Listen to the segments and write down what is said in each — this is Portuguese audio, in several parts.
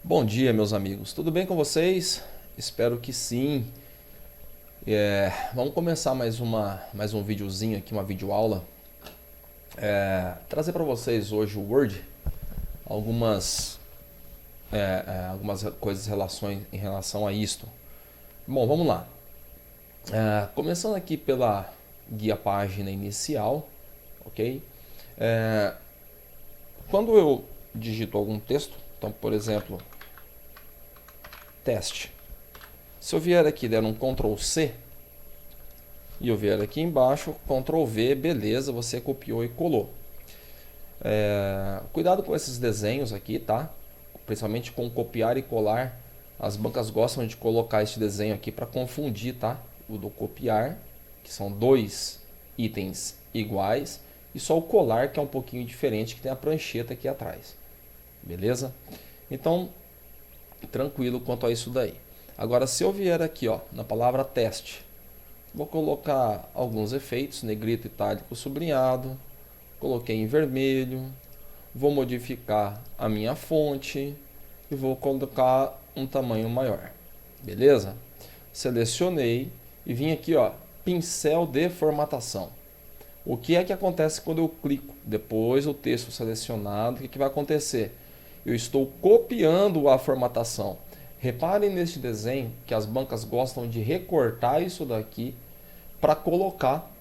Bom dia, meus amigos. Tudo bem com vocês? Espero que sim. Vamos começar mais um videozinho aqui, uma videoaula. Trazer para vocês hoje o Word, algumas, algumas coisas em relação a isto. Bom, vamos lá. Começando aqui pela guia página inicial, ok? Quando eu digito algum texto, então, por exemplo, teste. Se eu vier aqui der um Ctrl C e eu vier aqui embaixo, Ctrl V, beleza, você copiou e colou. Cuidado com esses desenhos aqui, tá? Principalmente com copiar e colar. As bancas gostam de colocar esse desenho aqui para confundir, tá? O do copiar, que são dois itens iguais, e só o colar, que é um pouquinho diferente, que tem a prancheta aqui atrás. Beleza? Então, tranquilo quanto a isso daí. Agora, se eu vier aqui, ó, na palavra teste, vou colocar alguns efeitos, negrito, itálico, sublinhado, coloquei em vermelho, vou modificar a minha fonte e vou colocar um tamanho maior. Beleza? Selecionei e vim aqui, ó, pincel de formatação. O que é que acontece quando eu clico depois do texto selecionado? O que vai acontecer? Eu estou copiando a formatação. Reparem neste desenho que as bancas gostam de recortar isso daqui para colocar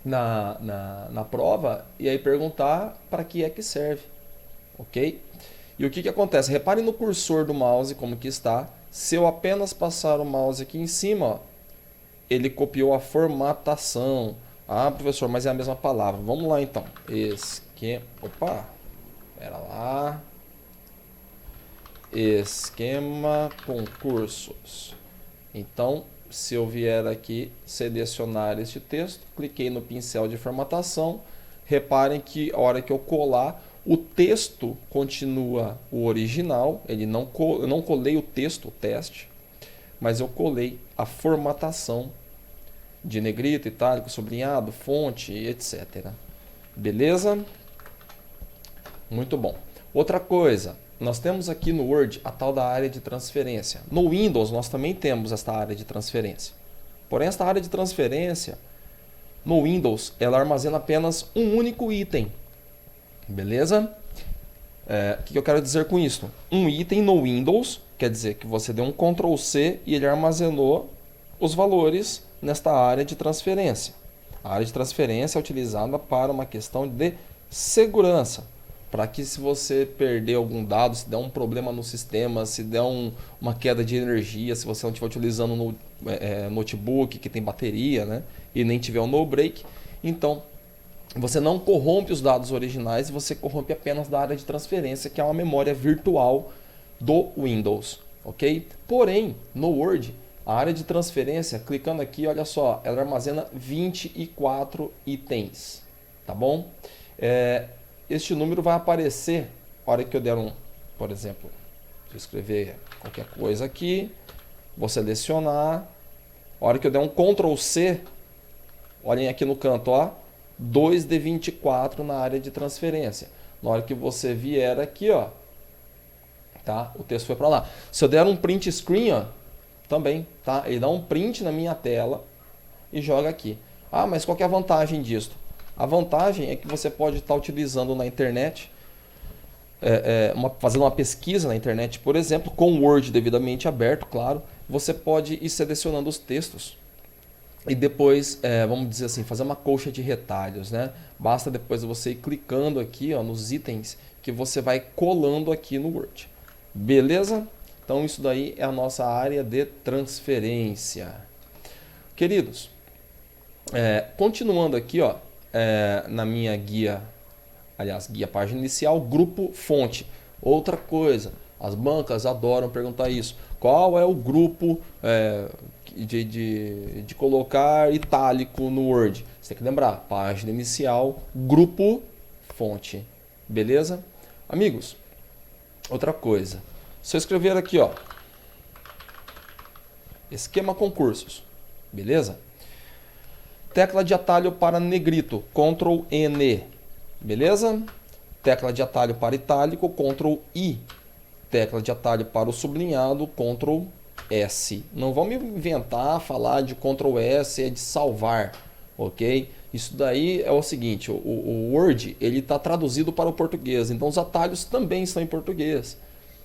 na prova e aí perguntar para que é que serve, ok? E o que acontece? Reparem no cursor do mouse como que está. Se eu apenas passar o mouse aqui em cima, ó, ele copiou a formatação. Ah, professor, mas é a mesma palavra. Vamos lá então. Opa, pera lá. Esquema concursos. Então, se eu vier aqui selecionar este texto, cliquei no pincel de formatação, reparem que a hora que eu colar, o texto continua o original, eu não colei o texto, o teste, mas eu colei a formatação de negrito, itálico, sublinhado, fonte, etc. Beleza? Muito bom. Outra coisa, nós temos aqui no Word a tal da área de transferência. No Windows nós também temos esta área de transferência. Porém, esta área de transferência, no Windows, ela armazena apenas um único item. Beleza? O que eu quero dizer com isso? Um item no Windows, quer dizer que você deu um Ctrl C e ele armazenou os valores nesta área de transferência. A área de transferência é utilizada para uma questão de segurança. Para que se você perder algum dado, se der um problema no sistema, se der uma queda de energia, se você não estiver utilizando no notebook que tem bateria, né, e nem tiver um no break, então você não corrompe os dados originais, você corrompe apenas da área de transferência, que é uma memória virtual do Windows, ok? Porém, no Word, a área de transferência, clicando aqui, olha só, ela armazena 24 itens, tá bom? Este número vai aparecer na hora que eu der por exemplo, se eu escrever qualquer coisa aqui, vou selecionar, na hora que eu der um Ctrl C, olhem aqui no canto, ó, 2 de 24 na área de transferência. Na hora que você vier aqui, ó, tá? O texto foi para lá. Se eu der um print screen, ó, também, tá? Ele dá um print na minha tela e joga aqui. Ah, mas qual que é a vantagem disso? A vantagem é que você pode estar utilizando na internet, fazendo uma pesquisa na internet, por exemplo, com o Word devidamente aberto, claro, você pode ir selecionando os textos e depois, vamos dizer assim, fazer uma colcha de retalhos, né? Basta depois você ir clicando aqui, ó, nos itens que você vai colando aqui no Word. Beleza? Então isso daí é a nossa área de transferência. Queridos, continuando aqui, ó, na minha guia, aliás, guia página inicial, grupo fonte. Outra coisa, as bancas adoram perguntar isso. Qual é o grupo de colocar itálico no Word? Você tem que lembrar, página inicial, grupo fonte. Beleza? Amigos, outra coisa. Se eu escrever aqui, ó, esquema concursos, beleza? Tecla de atalho para negrito, Ctrl N, beleza? Tecla de atalho para itálico, Ctrl I. tecla de atalho para o sublinhado, Ctrl S. Não vamos inventar, falar de Ctrl S é de salvar, ok? Isso daí é o seguinte, o Word ele está traduzido para o português, então os atalhos também estão em português,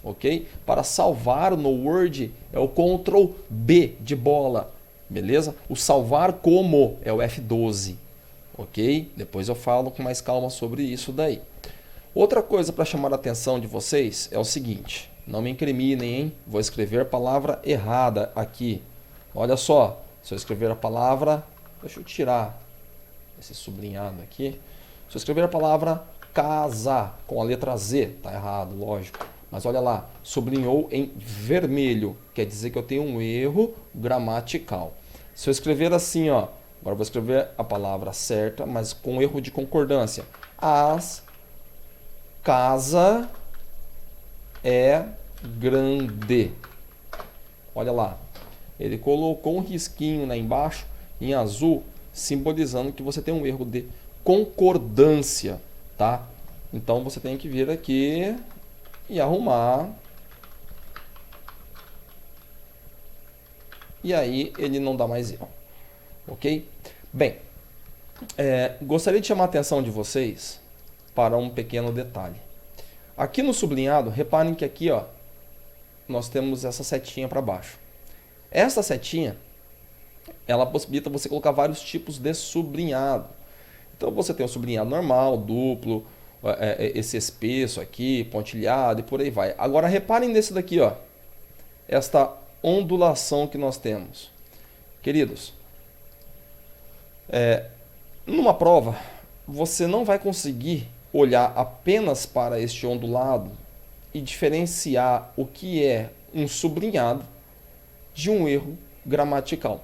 ok? Para salvar no Word é o Ctrl B de bola, beleza? O salvar como é o F12, ok? Depois eu falo com mais calma sobre isso daí. Outra coisa para chamar a atenção de vocês é o seguinte, não me incriminem, hein? Vou escrever a palavra errada aqui. Olha só, se eu escrever a palavra, deixa eu tirar esse sublinhado aqui. Se eu escrever a palavra casa com a letra Z, tá errado, lógico. Mas olha lá, sublinhou em vermelho, quer dizer que eu tenho um erro gramatical. Se eu escrever assim, ó, agora eu vou escrever a palavra certa, mas com erro de concordância. As casa é grande. Olha lá, ele colocou um risquinho lá embaixo, em azul, simbolizando que você tem um erro de concordância, tá? Então você tem que vir aqui e arrumar. E aí ele não dá mais erro, ok? Bem, gostaria de chamar a atenção de vocês para um pequeno detalhe. Aqui no sublinhado, reparem que aqui, ó, nós temos essa setinha para baixo. Essa setinha, ela possibilita você colocar vários tipos de sublinhado. Então você tem o sublinhado normal, duplo, esse espesso aqui, pontilhado e por aí vai. Agora reparem nesse daqui, ó, esta ondulação que nós temos. Queridos, numa prova, você não vai conseguir olhar apenas para este ondulado e diferenciar o que é um sublinhado de um erro gramatical.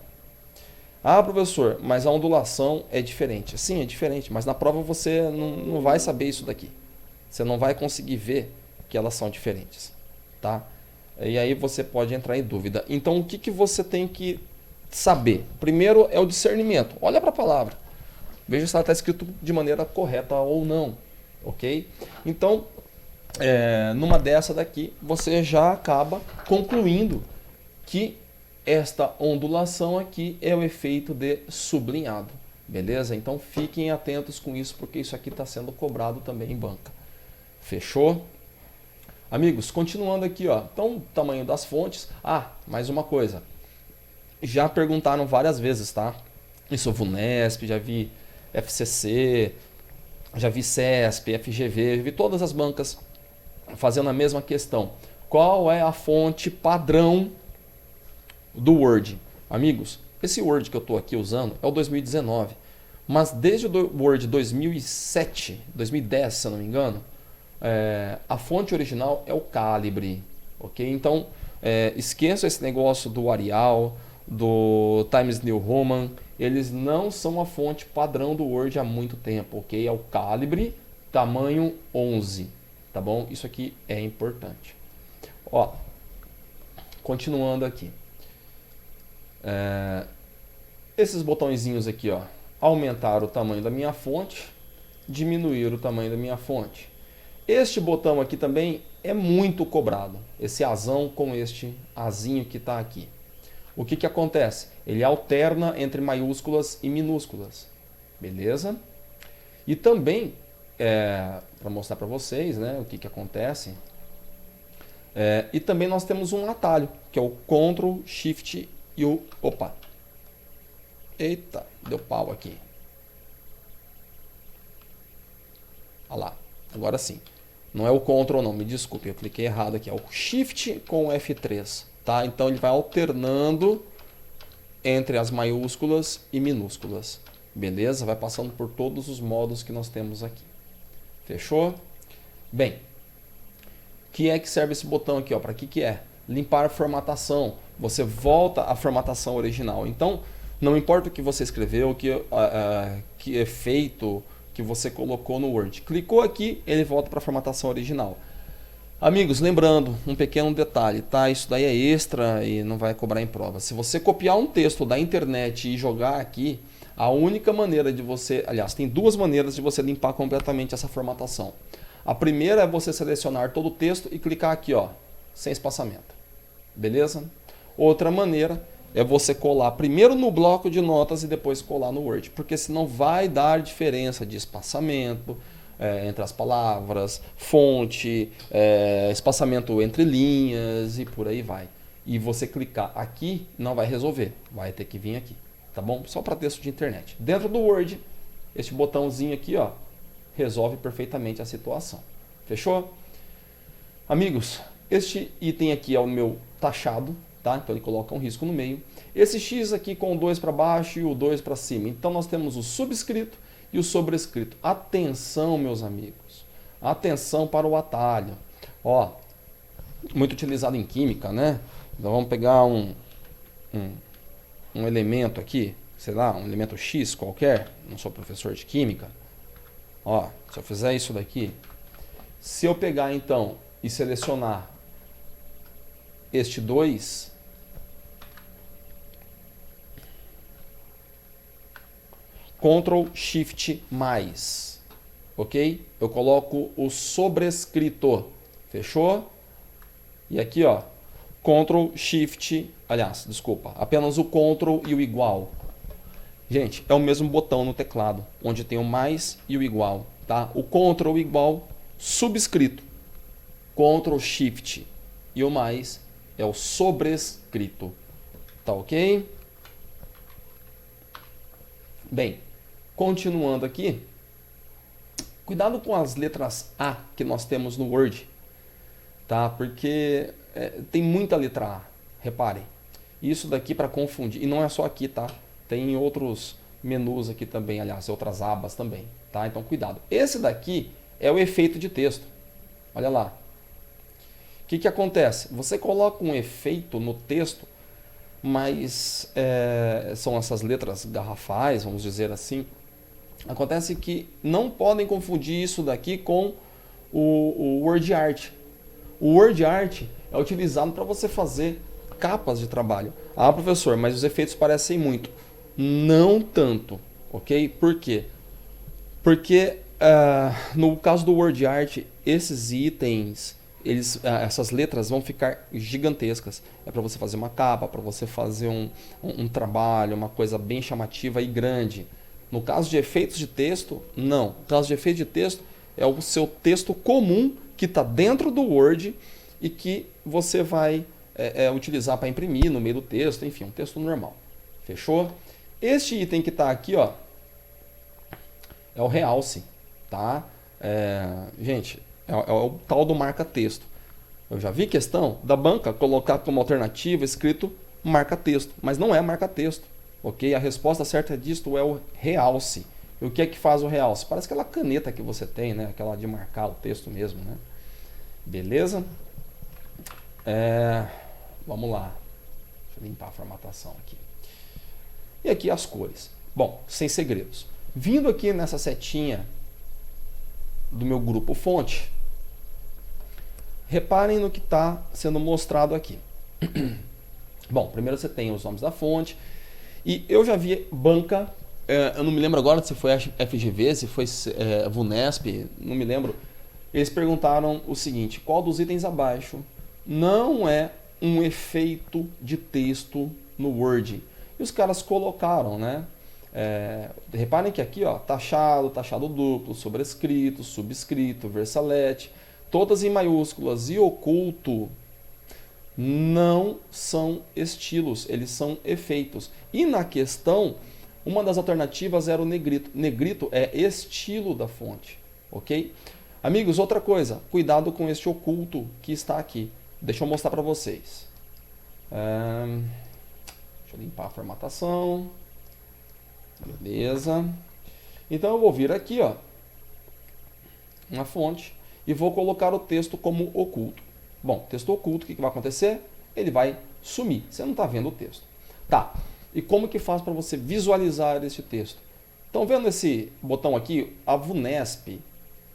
Ah, professor, mas a ondulação é diferente. Sim, é diferente, mas na prova você não vai saber isso daqui. Você não vai conseguir ver que elas são diferentes, tá? E aí você pode entrar em dúvida. Então, o que você tem que saber? Primeiro é o discernimento. Olha para a palavra. Veja se ela está escrita de maneira correta ou não, ok? Então, numa dessa daqui, você já acaba concluindo que esta ondulação aqui é o efeito de sublinhado, beleza? Então fiquem atentos com isso, porque isso aqui está sendo cobrado também em banca. Fechou? Amigos, continuando aqui, ó. Então, tamanho das fontes. Ah, mais uma coisa. Já perguntaram várias vezes, tá? Isso VUNESP, já vi FCC, já vi CESP, FGV, vi todas as bancas fazendo a mesma questão. Qual é a fonte padrão do Word? Amigos, esse Word que eu estou aqui usando é o 2019, mas desde o Word 2007, 2010, se eu não me engano, a fonte original é o Calibre, ok? Então, esqueça esse negócio do Arial, do Times New Roman, eles não são a fonte padrão do Word há muito tempo, ok? É o Calibre, tamanho 11, tá bom? Isso aqui é importante. Ó, continuando aqui. Esses botõezinhos aqui, ó, aumentar o tamanho da minha fonte, diminuir o tamanho da minha fonte. Este botão aqui também é muito cobrado, esse azão com este azinho que está aqui. O que acontece? Ele alterna entre maiúsculas e minúsculas, beleza? E também, para mostrar para vocês, né, o que acontece, e também nós temos um atalho, que é o Ctrl, Shift e o... Opa! Eita, deu pau aqui. Olha lá, agora sim. Não é o Ctrl não, me desculpe, eu cliquei errado aqui. É o Shift com o F3, tá? Então ele vai alternando entre as maiúsculas e minúsculas. Beleza? Vai passando por todos os modos que nós temos aqui. Fechou? Bem, que é que serve esse botão aqui, ó? Para que é? Limpar a formatação. Você volta à formatação original. Então, não importa o que você escreveu, que efeito que você colocou no Word. Clicou aqui, ele volta para a formatação original. Amigos, lembrando, um pequeno detalhe, tá? Isso daí é extra e não vai cobrar em prova. Se você copiar um texto da internet e jogar aqui, a única maneira de você... Aliás, tem duas maneiras de você limpar completamente essa formatação. A primeira é você selecionar todo o texto e clicar aqui, ó, sem espaçamento. Beleza? Outra maneira é você colar primeiro no bloco de notas e depois colar no Word, porque senão vai dar diferença de espaçamento entre as palavras, fonte, espaçamento entre linhas e por aí vai. E você clicar aqui não vai resolver, vai ter que vir aqui, tá bom? Só para texto de internet. Dentro do Word, este botãozinho aqui, ó, resolve perfeitamente a situação. Fechou? Amigos, este item aqui é o meu taxado, tá? Então ele coloca um risco no meio. Esse X aqui com o 2 para baixo e o 2 para cima. Então nós temos o subscrito e o sobrescrito. Atenção, meus amigos. Atenção para o atalho. Ó, muito utilizado em química, né? Então vamos pegar um elemento aqui, sei lá, um elemento X qualquer. Não sou professor de química. Ó, se eu fizer isso daqui, se eu pegar então e selecionar este 2, Ctrl Shift mais, ok? Eu coloco o sobrescrito, fechou? E aqui, ó, Ctrl Shift, aliás, desculpa, apenas o Ctrl e o igual. Gente, é o mesmo botão no teclado, onde tem o mais e o igual, tá? O Ctrl igual, subscrito, Ctrl Shift e o mais é o sobrescrito, tá ok? Bem, continuando aqui, cuidado com as letras A que nós temos no Word, tá? Porque tem muita letra A, reparem. Isso daqui para confundir, e não é só aqui, tá? Tem outros menus aqui também, aliás, outras abas também, tá? Então cuidado. Esse daqui é o efeito de texto, olha lá. O que acontece? Você coloca um efeito no texto, mas são essas letras garrafais, vamos dizer assim. Acontece que não podem confundir isso daqui com o Word Art. O Word Art é utilizado para você fazer capas de trabalho. Ah, professor, mas os efeitos parecem muito. Não tanto, ok? Por quê? Porque no caso do Word Art, esses itens, essas letras vão ficar gigantescas. É para você fazer uma capa, para você fazer um trabalho, uma coisa bem chamativa e grande. No caso de efeitos de texto, não. No caso de efeito de texto, é o seu texto comum que está dentro do Word e que você vai utilizar para imprimir no meio do texto, enfim, um texto normal. Fechou? Este item que está aqui, ó, é o realce, tá? Gente, é o tal do marca-texto. Eu já vi questão da banca colocar como alternativa escrito marca-texto, mas não é marca-texto, ok? A resposta certa disto é o realce. E o que é que faz o realce? Parece aquela caneta que você tem, né? Aquela de marcar o texto mesmo, né? Beleza? Vamos lá. Deixa eu limpar a formatação aqui. E aqui as cores. Bom, sem segredos. Vindo aqui nessa setinha do meu grupo fonte, reparem no que está sendo mostrado aqui. Bom, primeiro você tem os nomes da fonte. E eu já vi banca, eu não me lembro agora se foi FGV, se foi VUNESP, não me lembro. Eles perguntaram o seguinte: qual dos itens abaixo não é um efeito de texto no Word? E os caras colocaram, né? Reparem que aqui, ó, taxado, taxado duplo, sobrescrito, subscrito, versalete, todas em maiúsculas, e oculto não são estilos, eles são efeitos. E na questão, uma das alternativas era o negrito. Negrito é estilo da fonte, ok? Amigos, outra coisa, cuidado com este oculto que está aqui. Deixa eu mostrar para vocês. Deixa eu limpar a formatação. Beleza. Então eu vou vir aqui, ó, na fonte, e vou colocar o texto como oculto. Bom, texto oculto, o que vai acontecer? Ele vai sumir. Você não está vendo o texto. Tá. E como que faz para você visualizar esse texto? Estão vendo esse botão aqui? A VUNESP,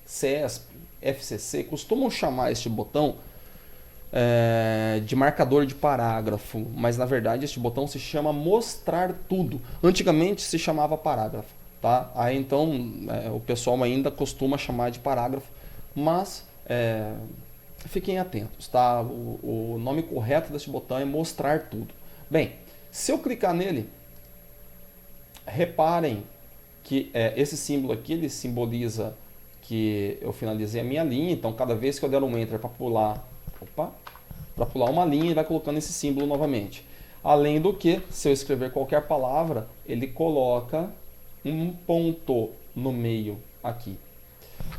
CESP, FCC costumam chamar este botão de marcador de parágrafo, mas na verdade este botão se chama mostrar tudo. Antigamente se chamava parágrafo, tá? Aí então o pessoal ainda costuma chamar de parágrafo, mas fiquem atentos, tá? O nome correto deste botão é mostrar tudo. Bem, se eu clicar nele, reparem que esse símbolo aqui, ele simboliza que eu finalizei a minha linha, então cada vez que eu der um Enter para pular, uma linha, ele vai colocando esse símbolo novamente. Além do que, se eu escrever qualquer palavra, ele coloca um ponto no meio aqui.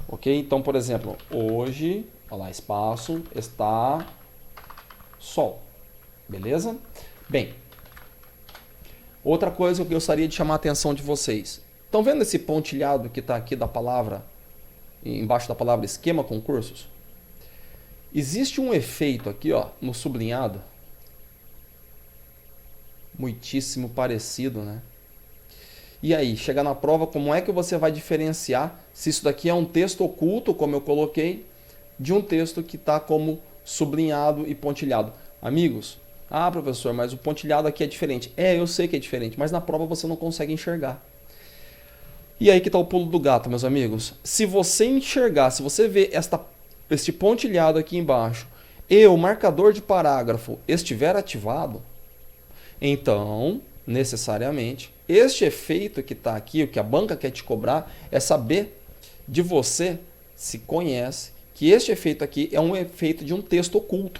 Ok? Então, por exemplo, hoje, olha lá, espaço, está sol. Beleza? Bem, outra coisa que eu gostaria de chamar a atenção de vocês. Estão vendo esse pontilhado que está aqui da palavra, embaixo da palavra esquema concursos? Existe um efeito aqui, ó, no sublinhado, muitíssimo parecido, né? E aí, chega na prova, como é que você vai diferenciar se isso daqui é um texto oculto, como eu coloquei, de um texto que está como sublinhado e pontilhado? Amigos, professor, mas o pontilhado aqui é diferente. Eu sei que é diferente, mas na prova você não consegue enxergar. E aí que está o pulo do gato, meus amigos. Se você enxergar, se você ver este pontilhado aqui embaixo e o marcador de parágrafo estiver ativado, então, necessariamente, este efeito que está aqui, o que a banca quer te cobrar, é saber de você se conhece que este efeito aqui é um efeito de um texto oculto,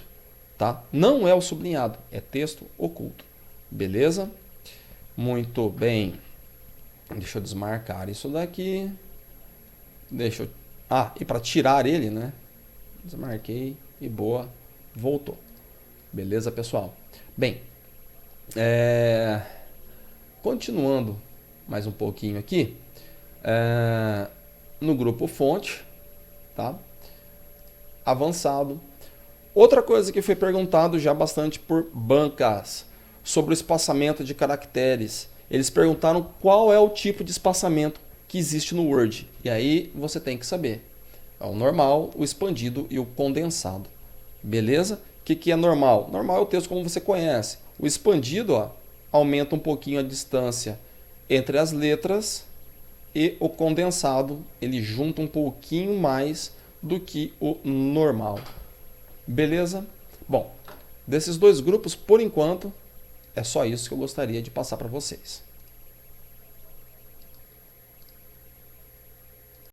tá? Não é o sublinhado, é texto oculto. Beleza? Muito bem. Deixa eu desmarcar isso daqui. E para tirar ele, né? Desmarquei e boa, voltou. Beleza, pessoal? Bem, continuando mais um pouquinho aqui, no grupo fonte, tá? Avançado. Outra coisa que foi perguntado já bastante por bancas sobre o espaçamento de caracteres. Eles perguntaram qual é o tipo de espaçamento que existe no Word. E aí você tem que saber. É o normal, o expandido e o condensado. Beleza? O que é normal? Normal é o texto como você conhece. O expandido, ó, aumenta um pouquinho a distância entre as letras, e o condensado, ele junta um pouquinho mais do que o normal. Beleza? Bom, desses dois grupos, por enquanto, é só isso que eu gostaria de passar para vocês.